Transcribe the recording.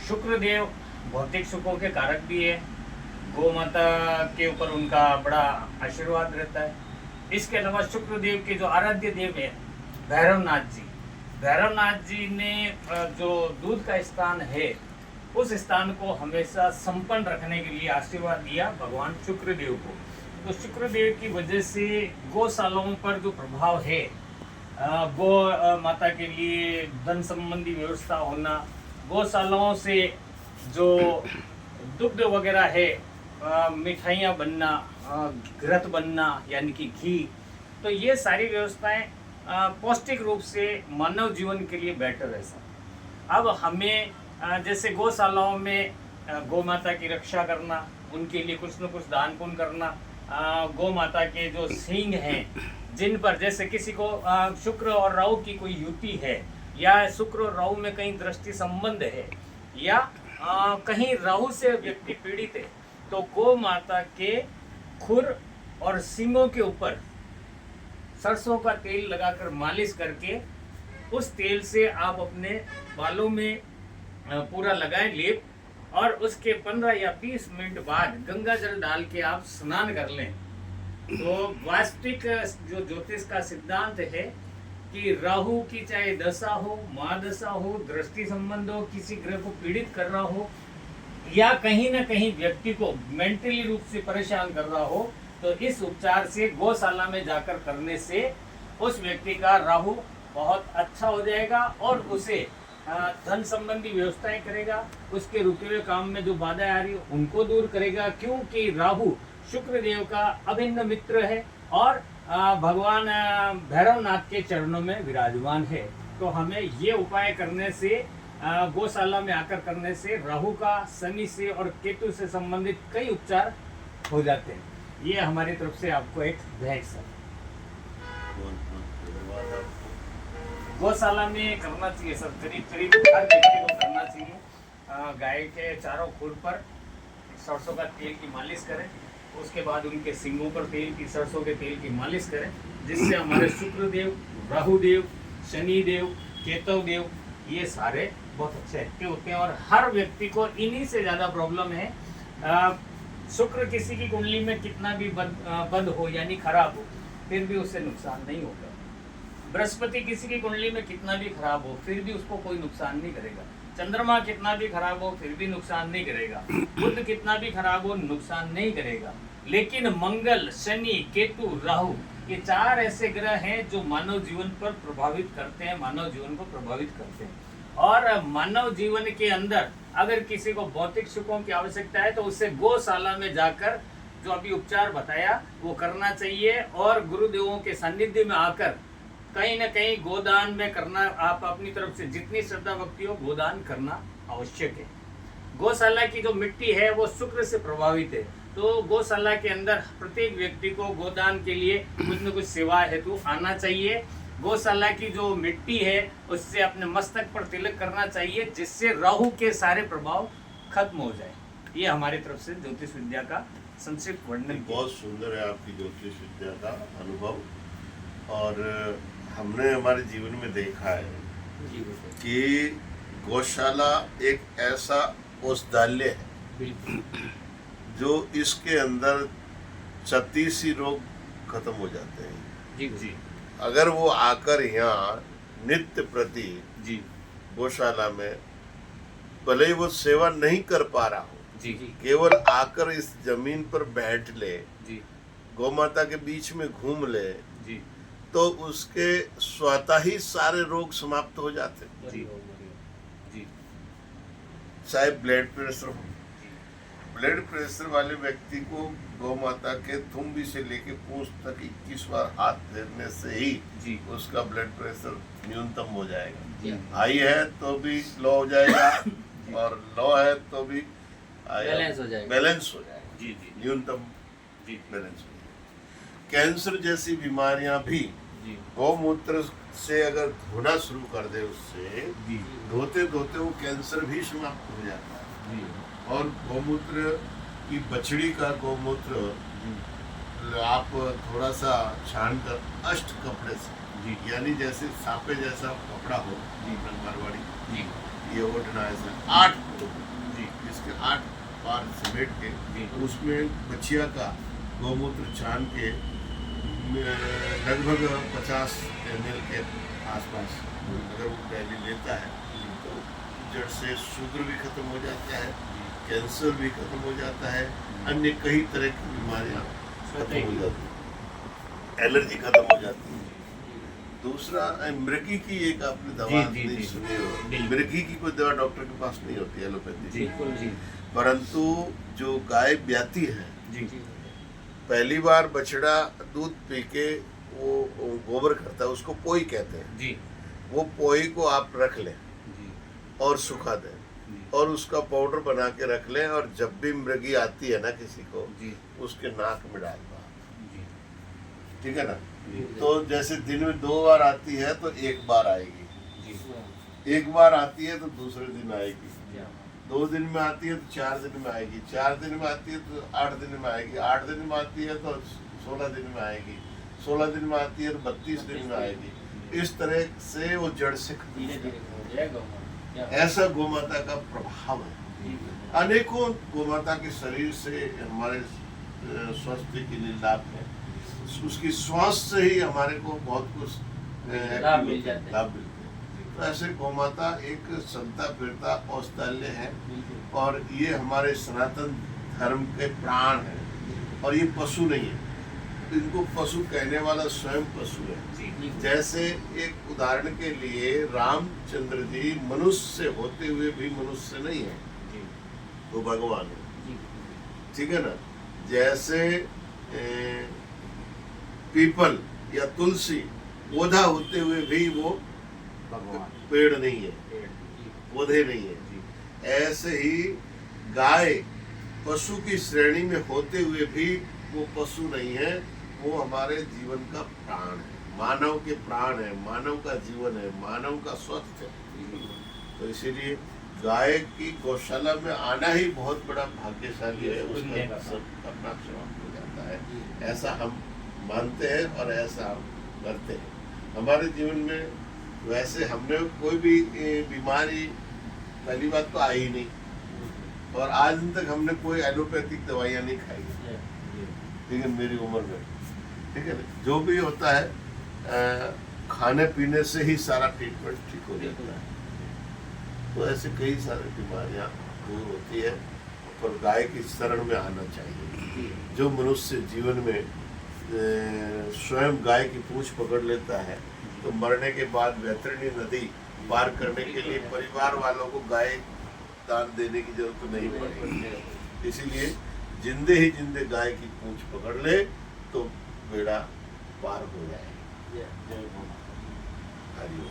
शुक्रदेव भौतिक सुखों के कारक भी है। गौ माता के ऊपर उनका बड़ा आशीर्वाद रहता है। इसके अलावा शुक्रदेव के जो आराध्य देव है भैरवनाथ जी ने जो दूध का स्थान है उस स्थान को हमेशा संपन्न रखने के लिए आशीर्वाद दिया भगवान शुक्रदेव को। तो शुक्रदेव की वजह से गौशालाओं पर जो प्रभाव है, गौ माता के लिए धन संबंधी व्यवस्था होना, गौशालाओं से जो दुग्ध वगैरह है, मिठाइयाँ बनना, घृत बनना यानी कि घी, तो ये सारी व्यवस्थाएं पौष्टिक रूप से मानव जीवन के लिए बेटर है सर। अब हमें जैसे गौशालाओं में गौ माता की रक्षा करना, उनके लिए कुछ न कुछ दान पुण्य करना, गौ माता के जो सींग हैं जिन पर जैसे किसी को शुक्र और राहु की कोई युति है, या शुक्र और राहु में कहीं दृष्टि संबंध है, या कहीं राहु से व्यक्ति पीड़ित है, तो गौ माता के खुर और सींगों के ऊपर सरसों का तेल लगाकर मालिश करके उस तेल से आप अपने बालों में पूरा लगाएं लेप, और उसके 15 या 20 मिनट बाद गंगा जल डाल के आप स्नान कर लें। तो वास्तविक जो ज्योतिष का सिद्धांत है कि राहु की चाहे दशा हो, महादशा हो, दृष्टि संबंध हो, किसी ग्रह को पीड़ित कर रहा हो, या कहीं ना कहीं व्यक्ति को मेंटली रूप से परेशान कर रहा हो, तो इस उपचार से गौशाला में जाकर करने से उस व्यक्ति का राहु बहुत अच्छा हो जाएगा और उसे धन संबंधी व्यवस्थाएं करेगा, उसके रुके हुए काम में जो बाधाएं आ रही है उनको दूर करेगा, क्योंकि राहु शुक्र देव का अभिन्न मित्र है और भगवान भैरवनाथ के चरणों में विराजमान है। तो हमें ये उपाय करने से, गौशाला में आकर करने से राहु का, शनि से और केतु से संबंधित कई उपचार हो जाते हैं। ये हमारी तरफ से आपको एक भेंट सर। गौशाला में करना चाहिए सर, करीब करीब हर व्यक्ति को करना चाहिए। गाय के चारों खुर पर सरसों का तेल की मालिश करें, उसके बाद उनके सींगों पर सरसों के तेल की मालिश करें, जिससे हमारे शुक्रदेव, राहुदेव, शनिदेव, केतु देव ये सारे बहुत अच्छे एक्टिव होते हैं। और हर व्यक्ति को इन्हीं से ज़्यादा प्रॉब्लम है। शुक्र किसी की कुंडली में कितना भी बद हो यानी खराब हो, फिर भी उससे नुकसान नहीं होगा। बृहस्पति किसी की कुंडली में कितना भी खराब हो, फिर भी उसको कोई नुकसान नहीं करेगा। चंद्रमा कितना भी खराब हो, फिर भी नुकसान नहीं करेगा। बुध कितना भी खराब हो, नुकसान नहीं करेगा। लेकिन मंगल, शनि, केतु, राहु ये चार ऐसे ग्रह हैं जो मानव जीवन पर प्रभावित करते हैं, मानव जीवन को प्रभावित करते हैं। और मानव जीवन के अंदर अगर किसी को भौतिक सुखों की आवश्यकता है तो उसे गौशाला में जाकर जो अभी उपचार बताया वो करना चाहिए, और गुरुदेवों के सानिध्य में आकर कहीं ना कहीं गोदान में करना, आप अपनी तरफ से जितनी श्रद्धा भक्ति हो गोदान करना आवश्यक है। गौशाला की जो मिट्टी है वो शुक्र से प्रभावित है, तो गौशाला के अंदर प्रत्येक व्यक्ति को गोदान के लिए कुछ न कुछ सेवा हेतु आना चाहिए। गौशाला की जो मिट्टी है उससे अपने मस्तक पर तिलक करना चाहिए, जिससे राहु के सारे प्रभाव खत्म हो जाए। ये हमारी तरफ से ज्योतिष विद्या का संक्षिप्त वर्णन। बहुत सुंदर है आपकी ज्योतिष विद्या का अनुभव, और हमने हमारे जीवन में देखा है कि गौशाला एक ऐसा औषधालय है जो इसके अंदर 36 ही रोग खत्म हो जाते हैं। जी जी। अगर वो आकर यहाँ नित्य प्रति जी गौशाला में, भले ही वो सेवा नहीं कर पा रहा हो, जी जी, केवल आकर इस जमीन पर बैठ ले, जी गौ माता के बीच में घूम ले, जी तो उसके स्वतः ही सारे रोग समाप्त हो जाते हैं। जी जी, चाहे ब्लड प्रेशर हो, ब्लड प्रेशर वाले व्यक्ति को गौ माता के थुम्बी से लेके पूंछ तक 21 बार हाथ फेरने से ही जी उसका ब्लड प्रेशर न्यूनतम हो जाएगा। जी, हाई है तो भी लो हो जाएगा और लो है तो भी बैलेंस हो जाएगा। बैलेंस हो जाएगा। जी जी न्यूनतम जी, बैलेंस हो जाएगा। कैंसर जैसी बीमारियां भी जी गौमूत्र से अगर धोना शुरू कर दे, उससे जी धोते धोते वो कैंसर भी समाप्त हो जाता है। जी और गौमूत्र की बछड़ी का गौमूत्र आप थोड़ा सा छान कर अष्ट कपड़े से, जी यानी जैसे सापे जैसा कपड़ा हो, जी, मारवाड़ी जी ये ऑर्गेनाइज है 8 जी इसके 8 पार समेट जी। के उसमें बछिया का गौमूत्र छान के लगभग 50 ml के आसपास अगर वो डेली लेता है तो जड़ से शुगर भी खत्म हो जाता है, कैंसर भी खत्म हो जाता है, अन्य कई तरह की बीमारियां खत्म हो जाती है, एलर्जी खत्म हो जाती है। दूसरा मृगी की एक आपने दवा जी, नहीं जी। सुनी हो, बिल्कुल। मृगी की कोई दवा डॉक्टर के पास नहीं होती एलोपैथी जी की, जी परंतु जो गाय ब्याती है जी पहली बार बछड़ा दूध पी के वो गोबर करता है, उसको पोई कहते हैं। जी वो पोई को आप रख लें जी और सुखा दें और उसका पाउडर बना के रख लें, और जब भी मृगी आती है ना किसी को जी उसके नाक में डाल दो आप, जी ठीक है ना। जी तो जैसे दिन में 2 बार आती है तो 1 बार आएगी, जी 1 बार आती है तो दूसरे दिन आएगी, क्या 2 दिन में आती है तो 4 दिन में आएगी, 4 दिन में आती है तो 8 दिन में आएगी, 8 दिन में आती है तो 16 दिन में आएगी, 16 दिन में आती है तो 32 दिन में आएगी। इस तरह से वो जड़ से खत्म हो जाती है। ऐसा गोमाता का प्रभाव है। अनेकों गोमाता के शरीर से हमारे स्वास्थ्य के लिए लाभ है, उसकी श्वास से ही हमारे को बहुत कुछ लाभ मिल जाते हैं। लाभ मिलते हैं। तो ऐसे गोमाता एक संता फिरता औषधालय है और ये हमारे सनातन धर्म के प्राण है, और ये पशु नहीं है, इनको पशु कहने वाला स्वयं पशु है। जैसे एक उदाहरण के लिए रामचंद्र जी मनुष्य से होते हुए भी मनुष्य नहीं है, वो भगवान है, ठीक है ना। जैसे पीपल या तुलसी पौधा होते हुए भी वो भगवान पेड़ नहीं है, पौधे नहीं है। ऐसे ही गाय पशु की श्रेणी में होते हुए भी वो पशु नहीं है, वो हमारे जीवन का प्राण है, मानव के प्राण है, मानव का जीवन है, मानव का स्वास्थ्य है। तो इसीलिए गाय की गौशाला में आना ही बहुत बड़ा भाग्यशाली है, उसका सब अपना समाप्त हो जाता है, ऐसा हम मानते हैं और ऐसा हम करते हैं। हमारे जीवन में वैसे हमने कोई भी बीमारी पहली बात तो आई नहीं, और आज दिन तक हमने कोई एलोपैथिक दवाइयाँ नहीं खाई, ठीक है, मेरी उम्र में, ठीक है ना। जो भी होता है खाने पीने से ही सारा ट्रीटमेंट ठीक हो जाता है। तो ऐसे कई सारी बीमारियां दूर होती है, पर गाय की शरण में आना चाहिए। जो मनुष्य जीवन में स्वयं गाय की पूंछ पकड़ लेता है तो मरने के बाद वैतरणी नदी पार करने के लिए परिवार वालों को गाय दान देने की जरूरत नहीं पड़ेगी। इसीलिए जिंदे ही जिंदे गाय की पूंछ पकड़ ले तो बेड़ा पार हो जाएगा। हरि ओम।